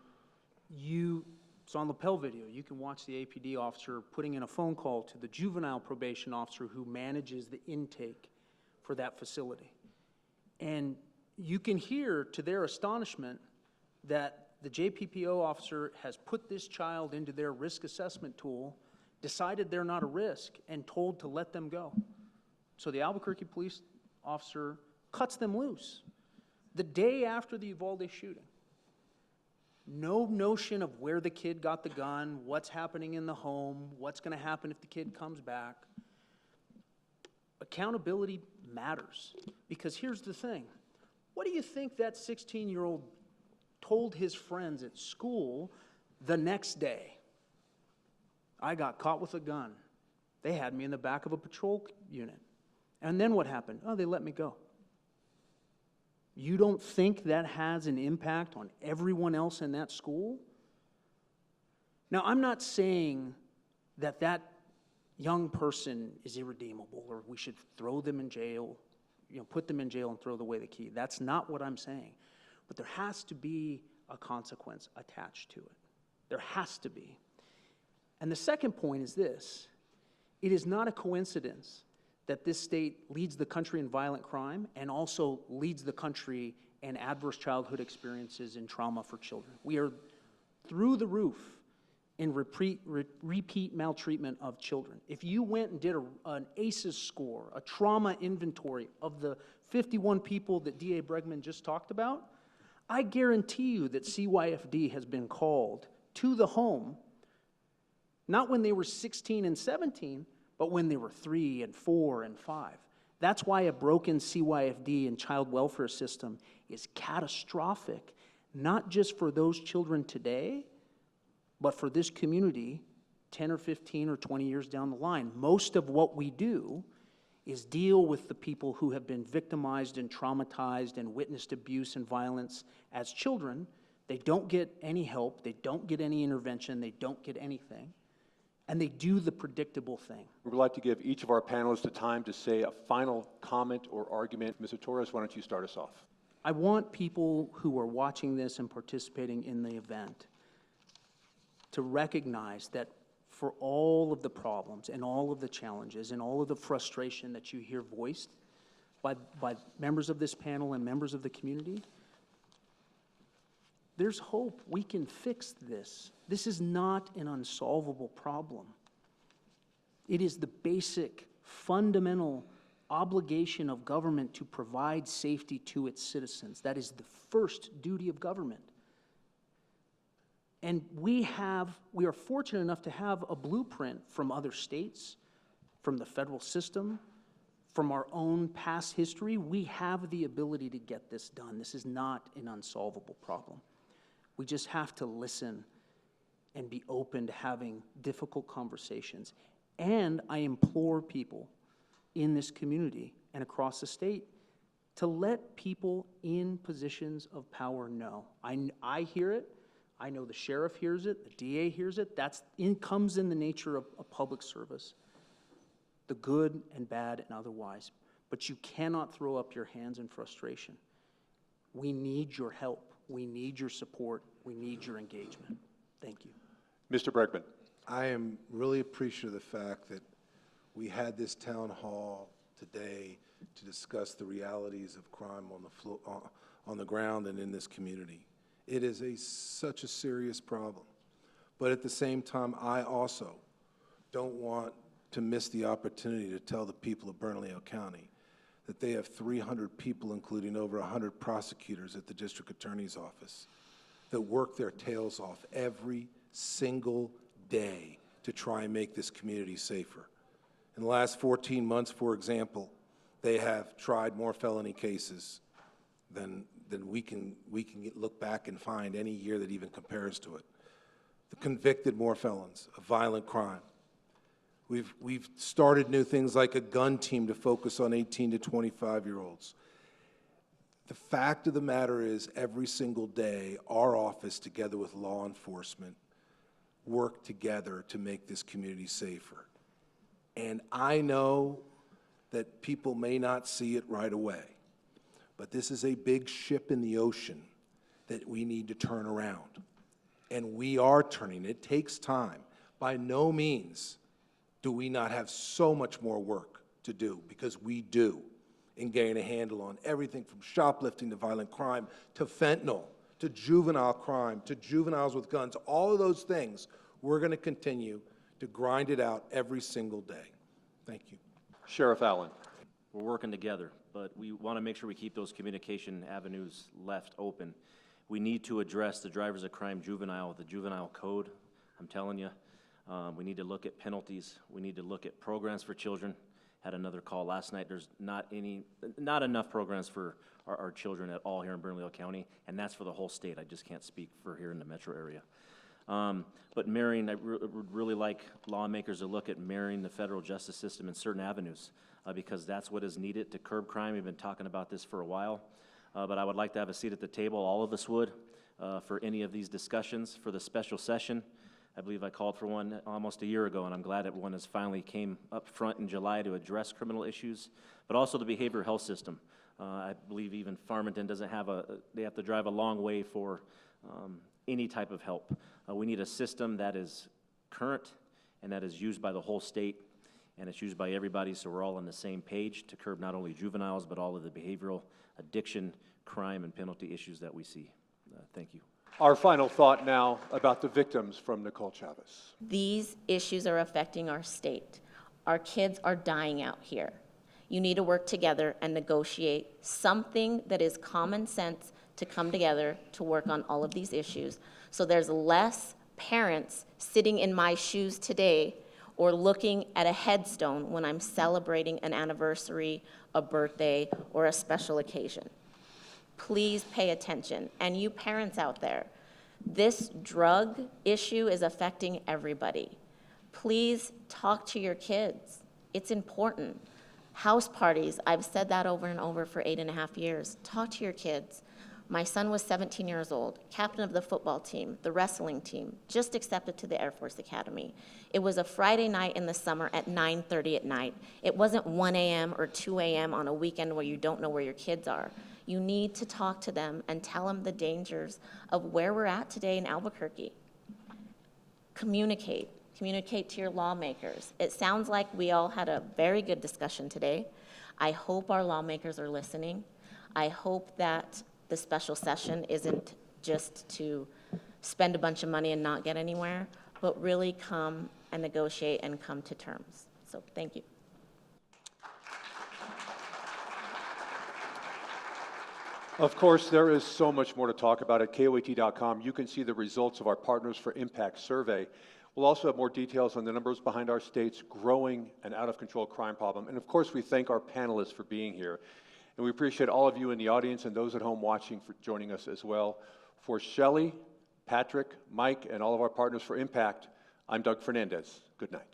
it's on the lapel video, you can watch the APD officer putting in a phone call to the juvenile probation officer who manages the intake for that facility. And you can hear, to their astonishment, that the JPPO officer has put this child into their risk assessment tool, decided they're not a risk, and told to let them go. So the Albuquerque police officer cuts them loose the day after the Uvalde shooting. No notion of where the kid got the gun, what's happening in the home, what's going to happen if the kid comes back. Accountability matters, because here's the thing. What do you think that 16-year-old told his friends at school the next day? I got caught with a gun. They had me in the back of a patrol unit. And then what happened? Oh, they let me go. You don't think that has an impact on everyone else in that school? Now, I'm not saying that that young person is irredeemable or we should throw them in jail, put them in jail and throw away the key. That's not what I'm saying. But there has to be a consequence attached to it. There has to be. And the second point is this. It is not a coincidence that this state leads the country in violent crime and also leads the country in adverse childhood experiences and trauma for children. We are through the roof in repeat maltreatment of children. If you went and did an ACEs score, a trauma inventory of the 51 people that DA Bregman just talked about, I guarantee you that CYFD has been called to the home, not when they were 16 and 17, but when they were 3 and 4 and 5. That's why a broken CYFD and child welfare system is catastrophic, not just for those children today, but for this community 10 or 15 or 20 years down the line. Most of what we do is deal with the people who have been victimized and traumatized and witnessed abuse and violence as children. They don't get any help, they don't get any intervention, they don't get anything, and they do the predictable thing. We would like to give each of our panelists the time to say a final comment or argument. Mr. Torrez, why don't you start us off? I want people who are watching this and participating in the event to recognize that for all of the problems and all of the challenges and all of the frustration that you hear voiced by members of this panel and members of the community, there's hope. We can fix this. This is not an unsolvable problem. It is the basic, fundamental obligation of government to provide safety to its citizens. That is the first duty of government. And we are fortunate enough to have a blueprint from other states, from the federal system, from our own past history. We have the ability to get this done. This is not an unsolvable problem. We just have to listen and be open to having difficult conversations. And I implore people in this community and across the state to let people in positions of power know. I hear it. I know the sheriff hears it. The DA hears it. Comes in the nature of a public service, the good and bad and otherwise. But you cannot throw up your hands in frustration. We need your help. We need your support. We need your engagement. Thank you. Mr. Bregman. I am really appreciative of the fact that we had this town hall today to discuss the realities of crime on the ground and in this community. It is such a serious problem. But at the same time, I also don't want to miss the opportunity to tell the people of Bernalillo County that they have 300 people, including over 100 prosecutors at the district attorney's office, that work their tails off every single day to try and make this community safer. In the last 14 months, for example, they have tried more felony cases than we can look back and find any year that even compares to it. They convicted more felons of violent crime. We've started new things like a gun team to focus on 18 to 25-year-olds. The fact of the matter is, every single day, our office, together with law enforcement, work together to make this community safer. And I know that people may not see it right away, but this is a big ship in the ocean that we need to turn around. And we are turning. It takes time. By no means do we not have so much more work to do, because we do, in getting a handle on everything from shoplifting to violent crime to fentanyl to juvenile crime to juveniles with guns. All of those things, we're going to continue to grind it out every single day. Thank you. Sheriff Allen. We're working together, but we want to make sure we keep those communication avenues left open. We need to address the drivers of crime juvenile with the juvenile code. I'm telling you, we need to look at penalties. We need to look at programs for children. Had another call last night. There's not enough programs for our children at all here in Bernalillo County, and that's for the whole state. I just can't speak for here in the metro area. But marrying, I would really like lawmakers to look at marrying the federal justice system in certain avenues, because that's what is needed to curb crime. We've been talking about this for a while, but I would like to have a seat at the table, all of us would, for any of these discussions for the special session. I believe I called for one almost a year ago, and I'm glad that one has finally came up front in July to address criminal issues, but also the behavioral health system. I believe even Farmington doesn't have they have to drive a long way for any type of help. We need a system that is current and that is used by the whole state, and it's used by everybody, so we're all on the same page to curb not only juveniles, but all of the behavioral, addiction, crime, and penalty issues that we see. Thank you. Our final thought now about the victims from Nicole Chavez. These issues are affecting our state. Our kids are dying out here. You need to work together and negotiate something that is common sense to come together to work on all of these issues, so there's less parents sitting in my shoes today or looking at a headstone when I'm celebrating an anniversary, a birthday, or a special occasion. Please pay attention. And you parents out there, this drug issue is affecting everybody. Please talk to your kids. It's important. House parties, I've said that over and over for 8.5 years. Talk to your kids. My son was 17 years old, captain of the football team, the wrestling team, just accepted to the Air Force Academy. It was a Friday night in the summer at 9:30 at night. It wasn't 1 a.m. or 2 a.m. on a weekend where you don't know where your kids are. You need to talk to them and tell them the dangers of where we're at today in Albuquerque. Communicate to your lawmakers. It sounds like we all had a very good discussion today. I hope our lawmakers are listening. I hope that the special session isn't just to spend a bunch of money and not get anywhere, but really come and negotiate and come to terms. So thank you. Of course, there is so much more to talk about at KOAT.com. You can see the results of our Partners for Impact survey. We'll also have more details on the numbers behind our state's growing and out-of-control crime problem. And of course, we thank our panelists for being here. And we appreciate all of you in the audience and those at home watching for joining us as well. For Shelly, Patrick, Mike, and all of our Partners for Impact, I'm Doug Fernandez. Good night.